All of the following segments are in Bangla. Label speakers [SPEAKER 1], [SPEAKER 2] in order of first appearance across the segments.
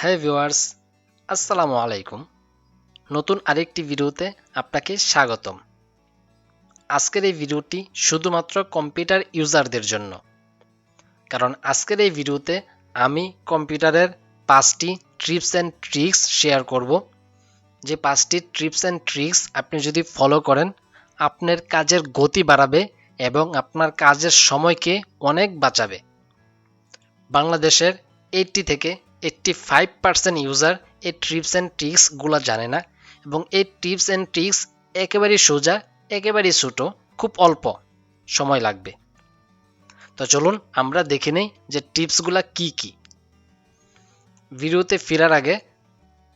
[SPEAKER 1] হ্যাঁ ভিউয়ার্স, আসসালামু আলাইকুম। নতুন আরেকটি ভিডিওতে আপনাকে স্বাগতম। আজকের এই ভিডিওটি শুধুমাত্র কম্পিউটার ইউজারদের জন্য, কারণ আজকের এই ভিডিওতে আমি কম্পিউটারের 5টি টিপস অ্যান্ড ট্রিক্স শেয়ার করব। যে 5টি টিপস অ্যান্ড ট্রিক্স আপনি যদি ফলো করেন, আপনার কাজের গতি বাড়াবে এবং আপনার কাজের সময়কে অনেক বাঁচাবে। বাংলাদেশের 80 থেকে 85% ইউজার এই টিপস অ্যান্ড ট্রিক্সগুলো জানে না, এবং এই টিপস অ্যান্ড ট্রিক্স একেবারেই সোজা, একেবারেই ছোট, খুব অল্প সময় লাগবে। তো চলুন আমরা দেখে নেই যে টিপসগুলো কি কি। ভিডিওতে ফেরার আগে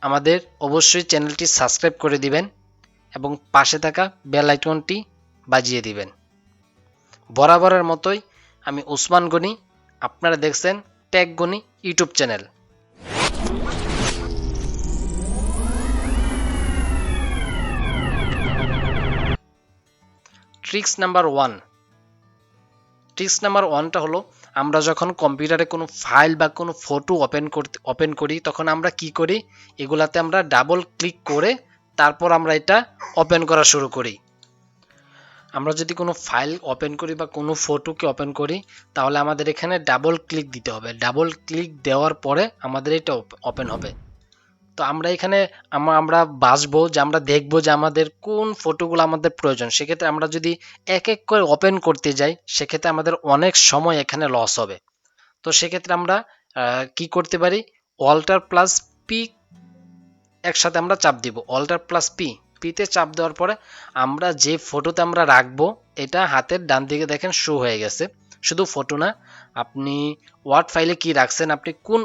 [SPEAKER 1] আমাদের অবশ্যই চ্যানেলটি সাবস্ক্রাইব করে দিবেন এবং পাশে থাকা বেল আইকনটি বাজিয়ে দিবেন। বরাবরের মতোই আমি ওসমান গনি, আপনারা দেখছেন tech Goni YouTube channel. Tricks number 1। Tricks number 1টা হলো, আমরা যখন কম্পিউটারে কোনো ফাইল বা কোনো ফটো ওপেন করি তখন আমরা কি করি, এগুলাতে আমরা ডাবল ক্লিক করে তারপর আমরা এটা ওপেন করা শুরু করি। আমরা যদি কোনো ফাইল ওপেন করি বা কোনো ফটোকে ওপেন করি, তাহলে আমাদের এখানে ডাবল ক্লিক দিতে হবে। ডাবল ক্লিক দেওয়ার পরে আমাদের এটা ওপেন হবে। তো আমরা এখানে আমরা বাছবো যে আমরা দেখবো যে আমাদের কোন ফটোগুলো আমাদের প্রয়োজন। সেক্ষেত্রে আমরা যদি এক এক করে ওপেন করতে যাই, সেক্ষেত্রে আমাদের অনেক সময় এখানে লস হবে। তো সেক্ষেত্রে আমরা কি করতে পারি, অল্টার প্লাস পি একসাথে আমরা চাপ দিব। অল্টার প্লাস পিতে চাপ দেওয়ার পরে আমরা যে ফটোতে আমরা রাখবো, এটা হাতের ডান দিকে দেখেন শো হয়ে গেছে। শুধু ফটো না, আপনি ওয়ার্ড ফাইলে কি রাখছেন, আপনি কোন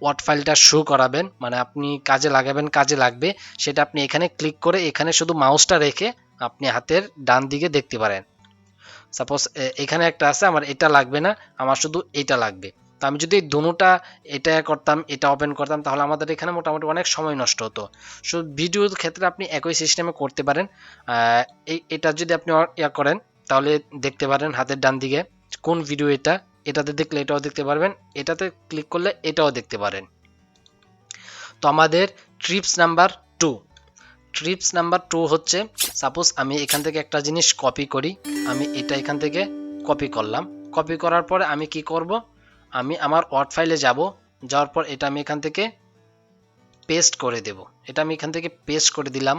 [SPEAKER 1] ওয়ার্ড ফাইলটা শো করাবেন, মানে আপনি কাজে লাগাবেন, কাজে লাগবে, সেটা আপনি এখানে ক্লিক করে এখানে শুধু মাউসটা রেখে আপনি হাতের ডান দিকে দেখতে পারেন। সাপোজ এখানে একটা আছে, আমার এটা লাগবে না, আমার শুধু এটা লাগবে। তো আমি যদি দুটোটা এটা করতাম, এটা ওপেন করতাম, তাহলে আমাদের এখানে মোটামুটি অনেক সময় নষ্ট হতো। সো ভিডিওর ক্ষেত্রে আপনি একই সিস্টেমে করতে পারেন। এটা যদি আপনি ইয়া করেন, তাহলে দেখতে পারেন হাতের ডান দিকে কোন ভিডিও এটা, এটাতে দেখলে এটাও দেখতে পারবেন, এটাতে ক্লিক করলে এটাও দেখতে পারেন। তো আমাদের ট্রিপস নাম্বার 2। ট্রিপস নাম্বার 2 হচ্ছে, সাপোজ আমি এখান থেকে একটা জিনিস কপি করি, আমি এটা এখান থেকে কপি করলাম। কপি করার পরে আমি কি করব, আমি আমার ওয়ার্ড ফাইলে যাব, যাওয়ার পর এটা আমি এখান থেকে পেস্ট করে দেব। এটা আমি এখান থেকে পেস্ট করে দিলাম।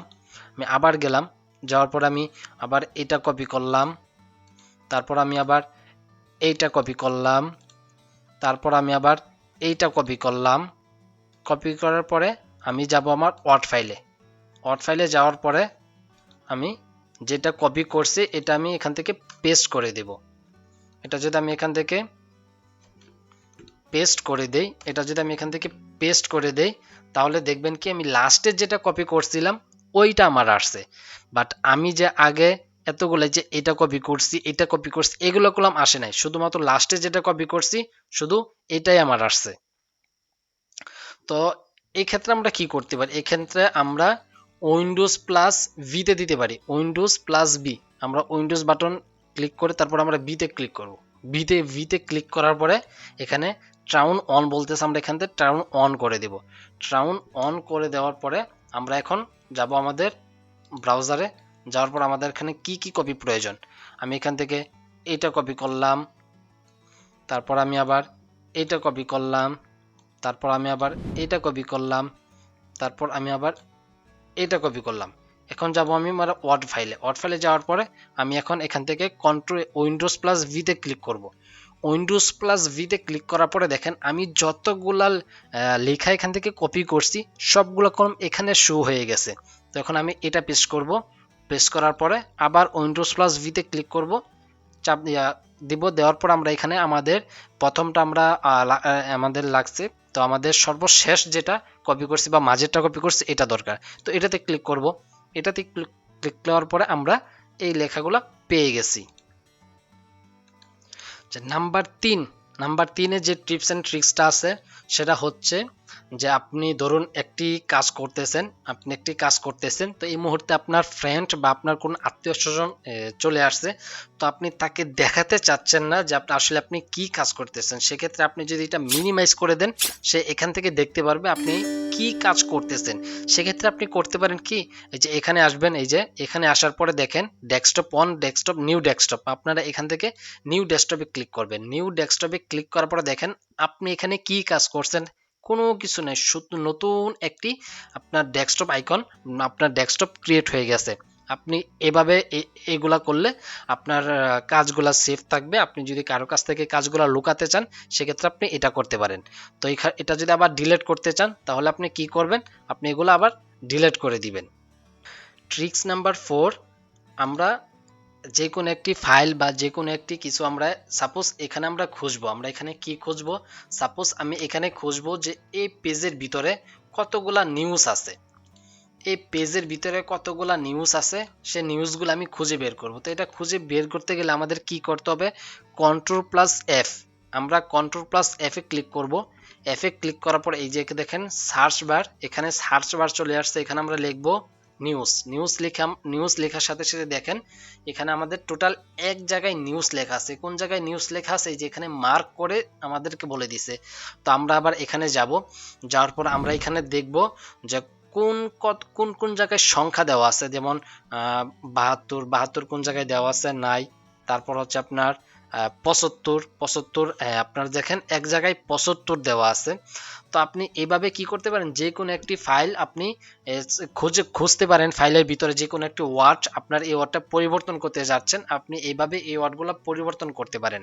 [SPEAKER 1] আমি আবার গেলাম, যাওয়ার পর আমি আবার এটা কপি করলাম, তারপর আমি আবার এইটা কপি করলাম, তারপর আমি আবার এইটা কপি করলাম। কপি করার পরে আমি যাব আমার ওয়ার্ড ফাইলে। ওয়ার্ড ফাইলে যাওয়ার পরে আমি যেটা কপি করছি এটা আমি এখান থেকে পেস্ট করে দেব। এটা যদি আমি এখান থেকে পেস্ট করে দেই, তাহলে দেখবেন কি আমি লাস্টে যেটা কপি করছিলাম ওইটা আমার আসছে। বাট আমি যে আগে এতগুলো যে এটা কপি করছি, এগুলো করলাম আসে নাই, শুধুমাত্র লাস্টে যেটা কপি করছি শুধু এটাই আমার আসছে। তো এই ক্ষেত্রে আমরা কি করতে পারি, এক্ষেত্রে আমরা উইন্ডোজ প্লাস ভিতে দিতে পারি। উইন্ডোজ প্লাস বি, আমরা উইন্ডোজ বাটন ক্লিক করে তারপর আমরা বিতে ক্লিক করব। ভিতে ক্লিক করার পরে এখানে ট্রাউন অন বলতেছে, আমরা এখান থেকে ট্রাউন অন করে দেব। ট্রাউন অন করে দেওয়ার পরে আমরা এখন যাব আমাদের ব্রাউজারে। যাওয়ার পর আমাদের এখানে কি কি কপি প্রয়োজন, আমি এখান থেকে এটা কপি করলাম, তারপর আমি আবার এটা কপি করলাম, তারপর আমি আবার এটা কপি করলাম, তারপর আমি আবার এটা কপি করলাম। এখন যাব আমি আমার ওয়ার্ড ফাইলে যাওয়ার পরে আমি এখন এখান থেকে কন্ট্রোল উইন্ডোজ প্লাস ভিতে ক্লিক করব। উইন্ডোজ প্লাস ভিতে ক্লিক করার পরে দেখেন আমি যতগুলা লেখা এখান থেকে কপি করছি সবগুলো কলম এখানে শো হয়ে গেছে। তো এখন আমি এটা পেস্ট করব। পেস্ট করার পরে আবার উইন্ডোজ প্লাস ভিতে ক্লিক করব, চাপ দিব। দেওয়ার পর আমরা এখানে আমাদের প্রথমটা আমরা আমাদের লাগছে, তো আমাদের সর্বশেষ যেটা কপি করছি বা মাঝেরটা কপি করছি এটা দরকার। তো এটাতে ক্লিক করব। এটাতে ক্লিক করার পরে আমরা এই লেখাগুলো পেয়ে গেছি। নাম্বার 3, নাম্বার 3-এ যে টিপস অ্যান্ড ট্রিক্সটা আছে সেটা হচ্ছে, যে আপনি ধরুন আপনি একটি কাজ করতেছেন, তো এই মুহূর্তে আপনার ফ্রেন্ড বা আপনার কোন আত্মীয়-স্বজন চলে আসছে। তো আপনি তাকে দেখাতে চাচ্ছেন না যে আসলে আপনি কি কাজ করতেছেন। সেক্ষেত্রে আপনি যদি এটা মিনিমাইজ করে দেন, সে এখান থেকে দেখতে পারবে আপনি কি কাজ করতেছেন। সেক্ষেত্রে আপনি করতে পারেন কি, এই যে এখানে আসবেন, এই যে এখানে আসার পরে দেখেন desktop on, desktop, new desktop. আপনারা এখান থেকে নিউ ডেস্কটপে ক্লিক করবেন। নিউ ডেস্কটপে ক্লিক করার পরে দেখেন আপনি এখানে কি কাজ করছেন। কোনো কিছু নাই, শুধু নতুন একটি আপনার ডেস্কটপ আইকন, আপনার ডেস্কটপ ক্রিয়েট হয়ে গেছে। আপনি এভাবে এগুলা করলে আপনার কাজগুলা সেভ থাকবে। আপনি যদি কারো কাছ থেকে কাজগুলা লুকাতে চান, সেক্ষেত্রে আপনি এটা করতে পারেন। তো এটা যদি আবার ডিলিট করতে চান, তাহলে আপনি কি করবেন, আপনি এগুলো আবার ডিলিট করে দিবেন। ট্রিক্স নাম্বার 4, আমরা যে কোনো একটি ফাইল বা যে কোনো একটি কিছু আমরা সাপোজ এখানে আমরা খুঁজবো, আমরা এখানে কি খুঁজবো, সাপোজ আমি এখানে খুঁজবো যে এই পেজের ভিতরে কতগুলা নিউজ আছে, এই পেজের ভিতরে কতগুলা নিউজ আছে, সে নিউজগুলো আমি খুঁজে বের করব। তো এটা খুঁজে বের করতে গেলে আমাদের কি করতে হবে, কন্ট্রোল+F। আমরা কন্ট্রোল+F এ ক্লিক করব। F এ ক্লিক করার পর এই যে দেখেন সার্চ বার, এখানে সার্চ বার চলে আসছে। এখানে আমরা লিখবো নিউজ। নিউজ লেখার সাথে সাথে দেখেন এখানে আমাদের টোটাল এক জায়গায় নিউজ লেখা আছে। কোন জায়গায় নিউজ লেখা আছে, এই যে এখানে মার্ক করে আমাদেরকে বলে দিছে। তো আমরা আবার এখানে যাব, যাওয়ার পর আমরা এখানে দেখব যে কোন কোন জায়গায় সংখ্যা দেওয়া আছে, যেমন 72 কোন জায়গায় দেওয়া আছে, নাই। তারপর হচ্ছে আপনার 75 আপনার দেখেন এক জায়গায় 75 দেওয়া আছে। তো আপনি এভাবে কি করতে পারেন, যে কোনো একটি ফাইল আপনি খুঁজতে পারেন, ফাইলের ভিতরে যে কোনো একটি ওয়ার্ড, আপনার এই ওয়ার্ডটা পরিবর্তন করতে যাচ্ছেন, আপনি এইভাবে এই ওয়ার্ডগুলো পরিবর্তন করতে পারেন।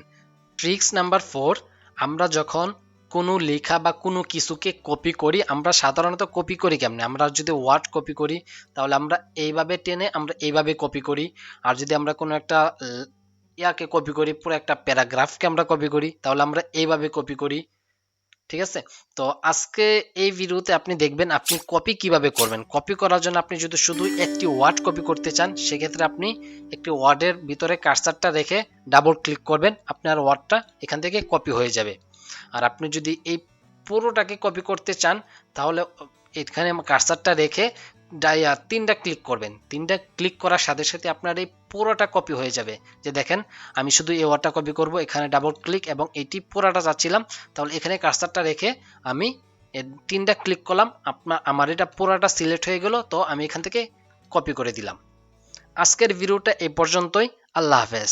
[SPEAKER 1] ট্রিক্স নাম্বার 4, আমরা যখন কোনো লেখা বা কোনো কিছুকে কপি করি, আমরা সাধারণত কপি করি কেমনে, আমরা যদি ওয়ার্ড কপি করি তাহলে আমরা এইভাবে টেনে আমরা এইভাবে কপি করি। আর যদি আমরা কোনো একটা ইয়াকে কপি করি, পুরো একটা প্যারাগ্রাফকে আমরা কপি করি, তাহলে আমরা এইভাবে কপি করি। ঠিক আছে? তো আজকে এই ভিডিওতে আপনি দেখবেন আপনি কপি কিভাবে করবেন। কপি করার জন্য আপনি যদি শুধু একটি ওয়ার্ড কপি করতে চান, সেক্ষেত্রে আপনি একটি ওয়ার্ডের ভিতরে কার্সারটা রেখে ডাবল ক্লিক করবেন, আপনার ওয়ার্ডটা এখান থেকে কপি হয়ে যাবে। আর আপনি যদি এই পুরোটাকে কপি করতে চান, তাহলে এখানে কার্সারটা রেখে তিনটা ক্লিক করবেন। তিনটা ক্লিক করার সাথে সাথে আপনার এই পুরোটা কপি হয়ে যাবে। যে দেখেন আমি শুধু এই ওয়ার্ডটা কপি করব, এখানে ডাবল ক্লিক এবং এটি পুরোটা চাচ্ছিলাম, তাহলে এখানে কার্সারটা রেখে আমি তিনটা ক্লিক করলাম, আমার এটা পুরোটা সিলেক্ট হয়ে গেল। তো আমি এখান থেকে কপি করে দিলাম। আজকের ভিডিওটা এই পর্যন্তই। আল্লাহ হাফেজ।